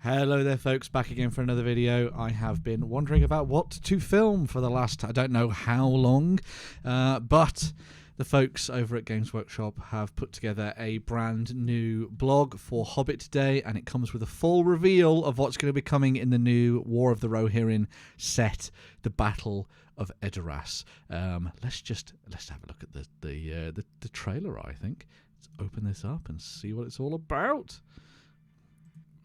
Hello there folks, back again for another video. I have been wondering about what to film for the last, I don't know how long, but the folks over at Games Workshop have put together a brand new blog for Hobbit today, and it comes with a full reveal of what's going to be coming in the new War of the Rohirrim set, the Battle of Edoras. Let's have a look at the trailer, I think. Let's open this up and see what it's all about.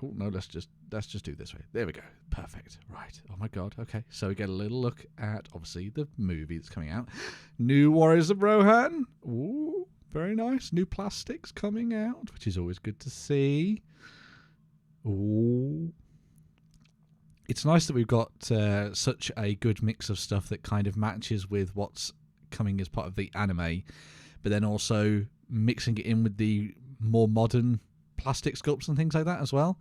Oh, no, let's just do it this way. There we go. Perfect. Right. Oh, my God. Okay. So we get a little look at, obviously, the movie that's coming out. New Warriors of Rohan. Ooh, very nice. New plastics coming out, which is always good to see. Ooh. It's nice that we've got such a good mix of stuff that kind of matches with what's coming as part of the anime, but then also mixing it in with the more modern plastic sculpts and things like that as well.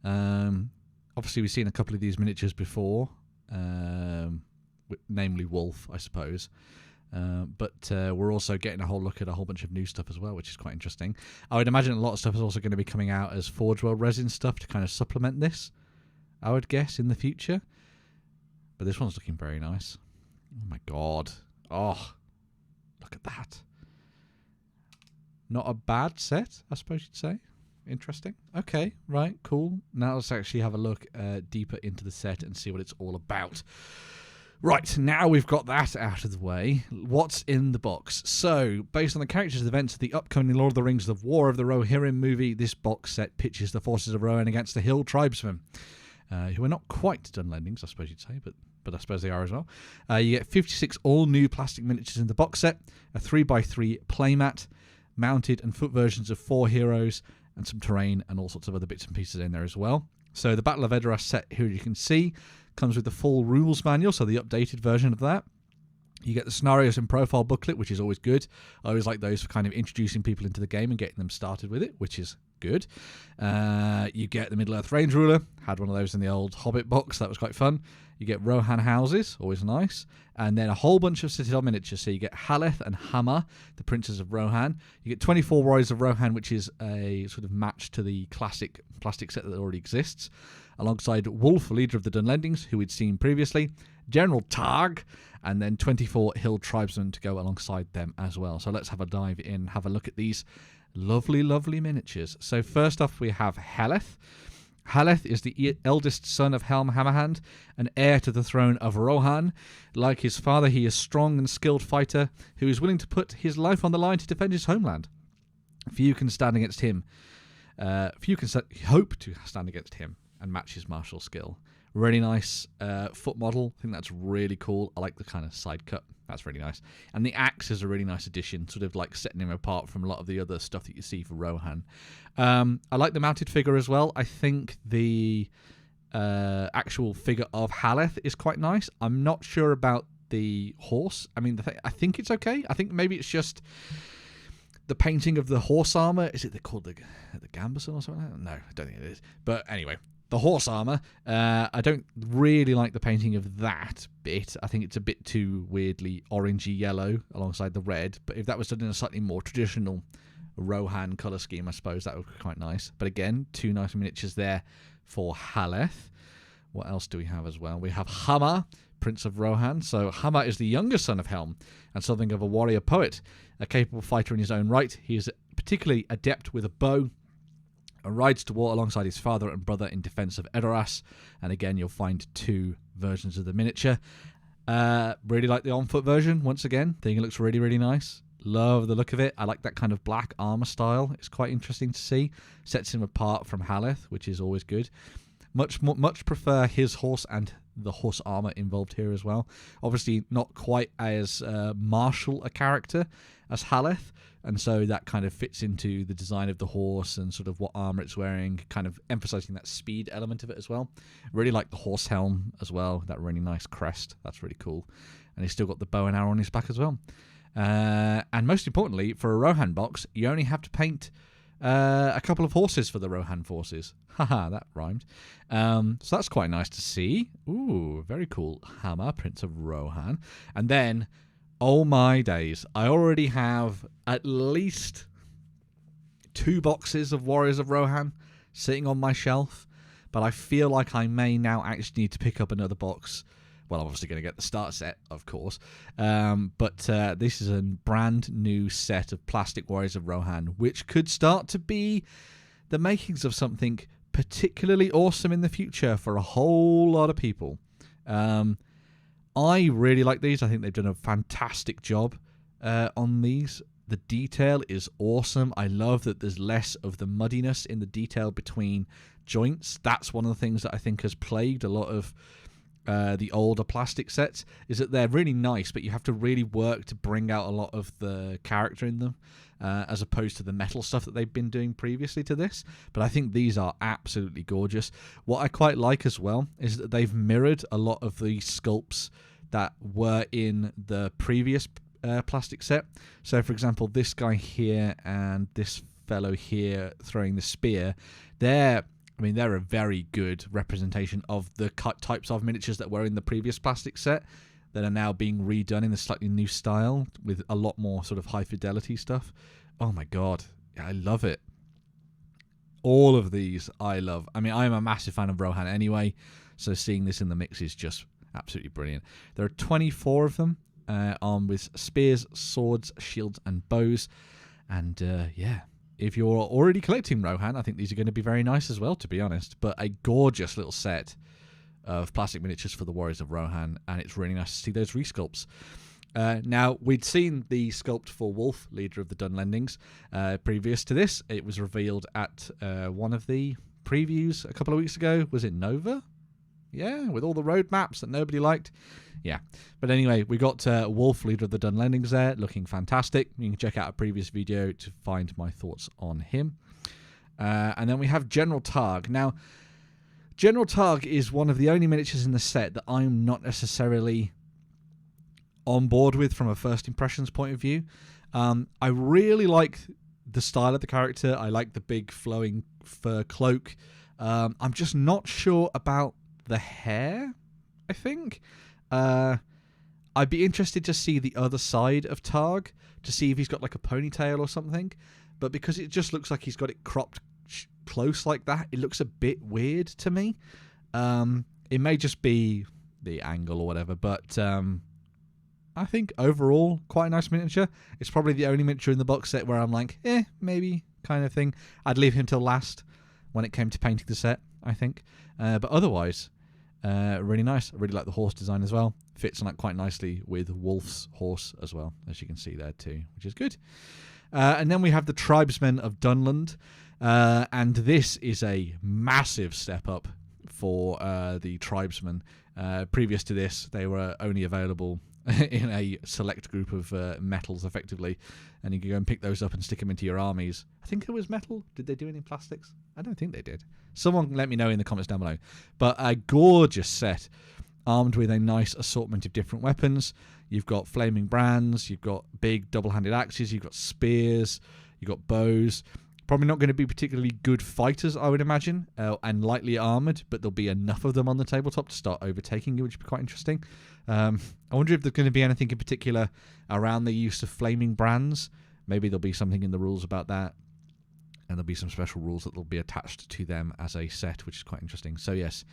Obviously we've seen a couple of these miniatures before, namely Wolf, I suppose, but we're also getting a whole look at a whole bunch of new stuff as well, which is quite interesting. I would imagine a lot of stuff is also going to be coming out as Forge World resin stuff to kind of supplement this, I would guess, in the future. But this one's looking very nice. Oh my God. Oh, look at that. Not a bad set, I suppose you'd say. Interesting. Okay, right, cool. Now let's actually have a look deeper into the set and see what it's all about. Right, now we've got that out of the way. What's in the box? So, based on the characters and events of the upcoming Lord of the Rings, The War of the Rohirrim movie, this box set pitches the forces of Rohan against the Hill Tribesmen, who are not quite Dunlendings, I suppose you'd say, but I suppose they are as well. You get 56 all-new plastic miniatures in the box set, a 3x3 playmat, mounted and foot versions of 4 heroes, and some terrain and all sorts of other bits and pieces in there as well. So the Battle of Edoras set here, you can see, comes with the full rules manual, so the updated version of that. You get the scenarios and profile booklet, which is always good. I always like those for kind of introducing people into the game and getting them started with it, which is good. You get the Middle-earth Range Ruler. Had one of those in the old Hobbit box. That was quite fun. You get Rohan houses, always nice. And then a whole bunch of Citadel miniatures. So you get Haleth and Hama, the Princes of Rohan. You get 24 Warriors of Rohan, which is a sort of match to the classic plastic set that already exists, alongside Wolf, leader of the Dunlendings, who we'd seen previously, General Targ, and then 24 Hill Tribesmen to go alongside them as well. So let's have a dive in, have a look at these lovely, lovely miniatures. So first off, we have Haleth. Haleth is the eldest son of Helm Hammerhand, an heir to the throne of Rohan. Like his father, he is a strong and skilled fighter who is willing to put his life on the line to defend his homeland. Few can stand against him. Few can hope to stand against him and match his martial skill. Really nice foot model. I think that's really cool. I like the kind of side cut. That's really nice. And the axe is a really nice addition, sort of like setting him apart from a lot of the other stuff that you see for Rohan. I like the mounted figure as well. I think the actual figure of Haleth is quite nice. I'm not sure about the horse. I mean, I think it's okay. I think maybe it's just the painting of the horse armor. Is it called the Gambeson or something like that? No, I don't think it is. But anyway, the horse armor, I don't really like the painting of that bit. I think it's a bit too weirdly orangey yellow alongside the red. But if that was done in a slightly more traditional Rohan colour scheme, I suppose that would be quite nice. But again, 2 nice miniatures there for Haleth. What else do we have as well? We have Hama, Prince of Rohan. So Hama is the younger son of Helm and something of a warrior poet, a capable fighter in his own right. He is particularly adept with a bow and rides to war alongside his father and brother in defense of Edoras. And again, you'll find 2 versions of the miniature. Really like the on-foot version, once again. Think it looks really, really nice. Love the look of it. I like that kind of black armor style. It's quite interesting to see. Sets him apart from Haleth, which is always good. Much prefer his horse and the horse armor involved here as well. Obviously, not quite as martial a character as Haleth, and so that kind of fits into the design of the horse and sort of what armor it's wearing, kind of emphasizing that speed element of it as well. Really like the horse helm as well, that really nice crest. That's really cool. And he's still got the bow and arrow on his back as well. And most importantly, for a Rohan box, you only have to paint a couple of horses for the Rohan forces. Haha, that rhymed. So that's quite nice to see. Ooh, very cool. Hama, Prince of Rohan. And then, oh my days, I already have at least 2 boxes of Warriors of Rohan sitting on my shelf. but I feel like I may now actually need to pick up another box. Well, I'm obviously going to get the start set, of course, but this is a brand new set of Plastic Warriors of Rohan, which could start to be the makings of something particularly awesome in the future for a whole lot of people. I really like these. I think they've done a fantastic job on these. The detail is awesome. I love that there's less of the muddiness in the detail between joints. That's one of the things that I think has plagued a lot of the older plastic sets, is that they're really nice, but you have to really work to bring out a lot of the character in them, as opposed to the metal stuff that they've been doing previously to this. But I think these are absolutely gorgeous. What I quite like as well is that they've mirrored a lot of the sculpts that were in the previous plastic set. So, for example, this guy here and this fellow here throwing the spear, they're a very good representation of the types of miniatures that were in the previous plastic set that are now being redone in a slightly new style with a lot more sort of high fidelity stuff. Oh my god, I love it. All of these I love. I mean, I'm a massive fan of Rohan anyway, so seeing this in the mix is just absolutely brilliant. There are 24 of them, armed with spears, swords, shields, and bows. And yeah, if you're already collecting Rohan, I think these are going to be very nice as well, to be honest. But a gorgeous little set of plastic miniatures for the Warriors of Rohan, and it's really nice to see those resculpts. Now, we'd seen the sculpt for Wolf, leader of the Dunlendings. Previous to this, it was revealed at one of the previews a couple of weeks ago. Was it Nova? Yeah, with all the road maps that nobody liked. Yeah. But anyway, we got Wolf, leader of the Dunlendings there, looking fantastic. You can check out a previous video to find my thoughts on him. And then we have General Targ. Now, General Targ is one of the only miniatures in the set that I'm not necessarily on board with from a first impressions point of view. I really like the style of the character. I like the big flowing fur cloak. I'm just not sure about the hair, I think. I'd be interested to see the other side of Targ, to see if he's got like a ponytail or something. But because it just looks like he's got it cropped close like that, it looks a bit weird to me. It may just be the angle or whatever, but I think overall quite a nice miniature. It's probably the only miniature in the box set where I'm like, maybe kind of thing. I'd leave him till last when it came to painting the set, I think. But otherwise, really nice. I really like the horse design as well. Fits on that quite nicely with Wolf's horse as well, as you can see there too, which is good. And then we have the Tribesmen of Dunland. And this is a massive step up for the Tribesmen. Previous to this, they were only available in a select group of metals, effectively, and you can go and pick those up and stick them into your armies. I think it was metal. Did they do any plastics? I don't think they did. Someone let me know in the comments down below. But a gorgeous set, armed with a nice assortment of different weapons. You've got flaming brands, you've got big double-handed axes, you've got spears, you've got bows. Probably not going to be particularly good fighters, I would imagine, and lightly armoured, but there'll be enough of them on the tabletop to start overtaking you, which would be quite interesting. I wonder if there's going to be anything in particular around the use of flaming brands. Maybe there'll be something in the rules about that, and there'll be some special rules that will be attached to them as a set, which is quite interesting. So yes,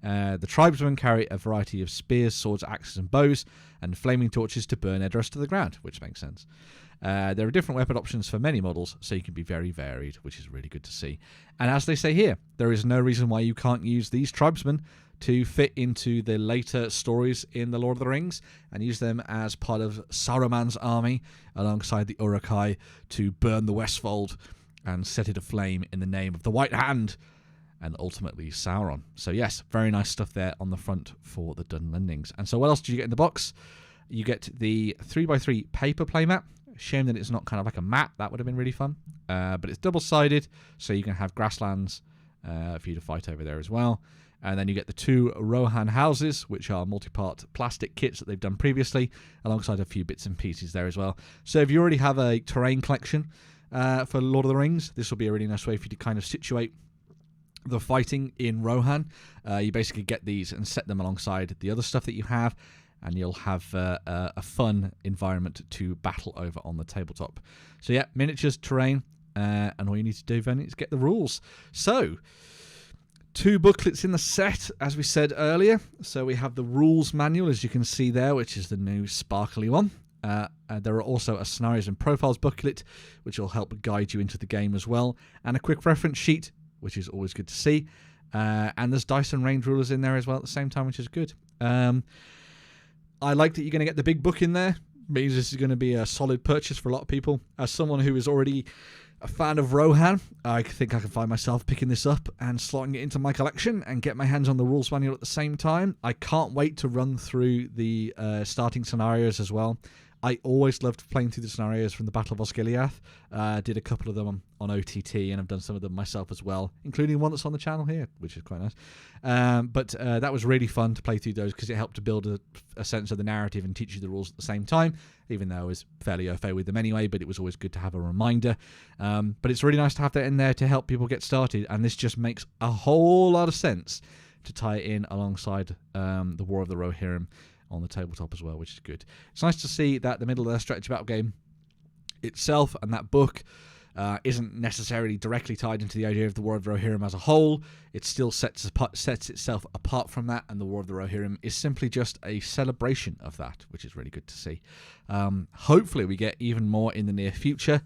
the Tribesmen carry a variety of spears, swords, axes, and bows, and flaming torches to burn Edoras to the ground, which makes sense. There are different weapon options for many models, so you can be very varied, which is really good to see. And as they say here, there is no reason why you can't use these Tribesmen to fit into the later stories in the Lord of the Rings and use them as part of Saruman's army alongside the Uruk-hai to burn the Westfold and set it aflame in the name of the White Hand and ultimately Sauron. So yes, very nice stuff there on the front for the Dunlendings. And so what else do you get in the box? You get the 3x3 paper playmat. Shame that it's not kind of like a mat. That would have been really fun. But it's double-sided, so you can have grasslands for you to fight over there as well. And then you get the 2 Rohan houses, which are multi-part plastic kits that they've done previously, alongside a few bits and pieces there as well. So if you already have a terrain collection for Lord of the Rings, this will be a really nice way for you to kind of situate the fighting in Rohan. You basically get these and set them alongside the other stuff that you have, and you'll have a fun environment to battle over on the tabletop. So yeah, miniatures, terrain, and all you need to do then is get the rules. So, 2 booklets in the set, as we said earlier. So we have the rules manual, as you can see there, which is the new sparkly one. There are also a scenarios and profiles booklet, which will help guide you into the game as well, and a quick reference sheet, which is always good to see. And there's dice and range rulers in there as well at the same time, which is good. I like that you're going to get the big book in there. Means this is going to be a solid purchase for a lot of people. As someone who is already a fan of Rohan, I think I can find myself picking this up and slotting it into my collection and get my hands on the rules manual at the same time. I can't wait to run through the starting scenarios as well. I always loved playing through the scenarios from the Battle of Osgiliath. Did a couple of them on OTT, and I've done some of them myself as well, including one that's on the channel here, which is quite nice. But that was really fun to play through those because it helped to build a sense of the narrative and teach you the rules at the same time, even though I was fairly au fait with them anyway, but it was always good to have a reminder. But it's really nice to have that in there to help people get started, and this just makes a whole lot of sense to tie it in alongside the War of the Rohirrim on the tabletop as well, which is good. It's nice to see that the Middle-earth strategy battle game itself and that book isn't necessarily directly tied into the idea of the War of the Rohirrim as a whole. It still sets itself apart from that, and the War of the Rohirrim is simply just a celebration of that, which is really good to see. Hopefully we get even more in the near future.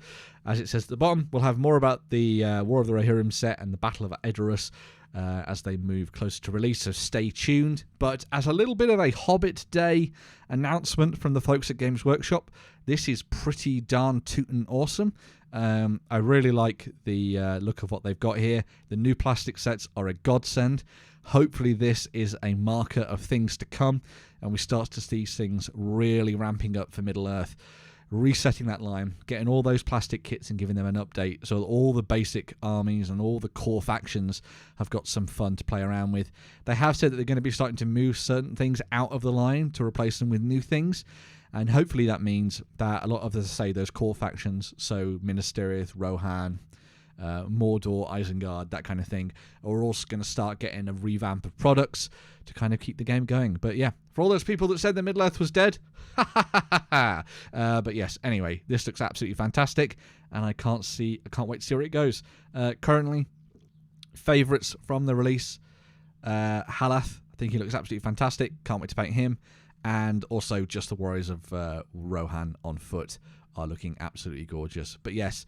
As it says at the bottom, we'll have more about the War of the Rohirrim set and the Battle of Edoras as they move closer to release, so stay tuned. But as a little bit of a Hobbit Day announcement from the folks at Games Workshop, this is pretty darn tootin' awesome. I really like the look of what they've got here. The new plastic sets are a godsend. Hopefully this is a marker of things to come, and we start to see things really ramping up for Middle-earth. Resetting that line, getting all those plastic kits and giving them an update so that all the basic armies and all the core factions have got some fun to play around with. They have said that they're going to be starting to move certain things out of the line to replace them with new things, and hopefully that means that a lot of, those core factions, so Minas Tirith, Rohan, Mordor, Isengard, that kind of thing, are also going to start getting a revamp of products to kind of keep the game going. But yeah, for all those people that said that Middle-earth was dead, but yes, anyway, this looks absolutely fantastic, and I can't wait to see where it goes. Currently, favourites from the release, Halath, I think he looks absolutely fantastic, can't wait to paint him, and also just the Warriors of Rohan on foot are looking absolutely gorgeous. But yes,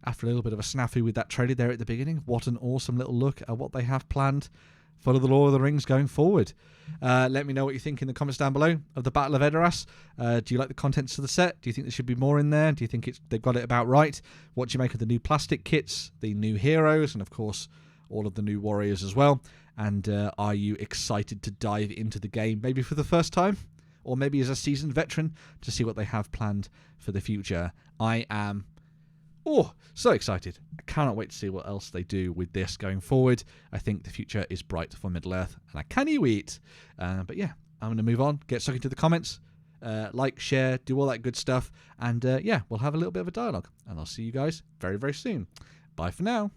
after a little bit of a snafu with that trailer there at the beginning, what an awesome little look at what they have planned for the Lord of the Rings going forward. Let me know what you think in the comments down below of the Battle of Edoras. Do you like the contents of the set? Do you think there should be more in there? Do you think they've got it about right? What do you make of the new plastic kits, the new heroes, and of course all of the new warriors as well? And are you excited to dive into the game, maybe for the first time, or maybe as a seasoned veteran, to see what they have planned for the future? I am so excited. I cannot wait to see what else they do with this going forward. I think the future is bright for Middle-earth, and I can't wait. But yeah, I'm going to move on, get stuck into the comments, like, share, do all that good stuff, and yeah, we'll have a little bit of a dialogue, and I'll see you guys very, very soon. Bye for now.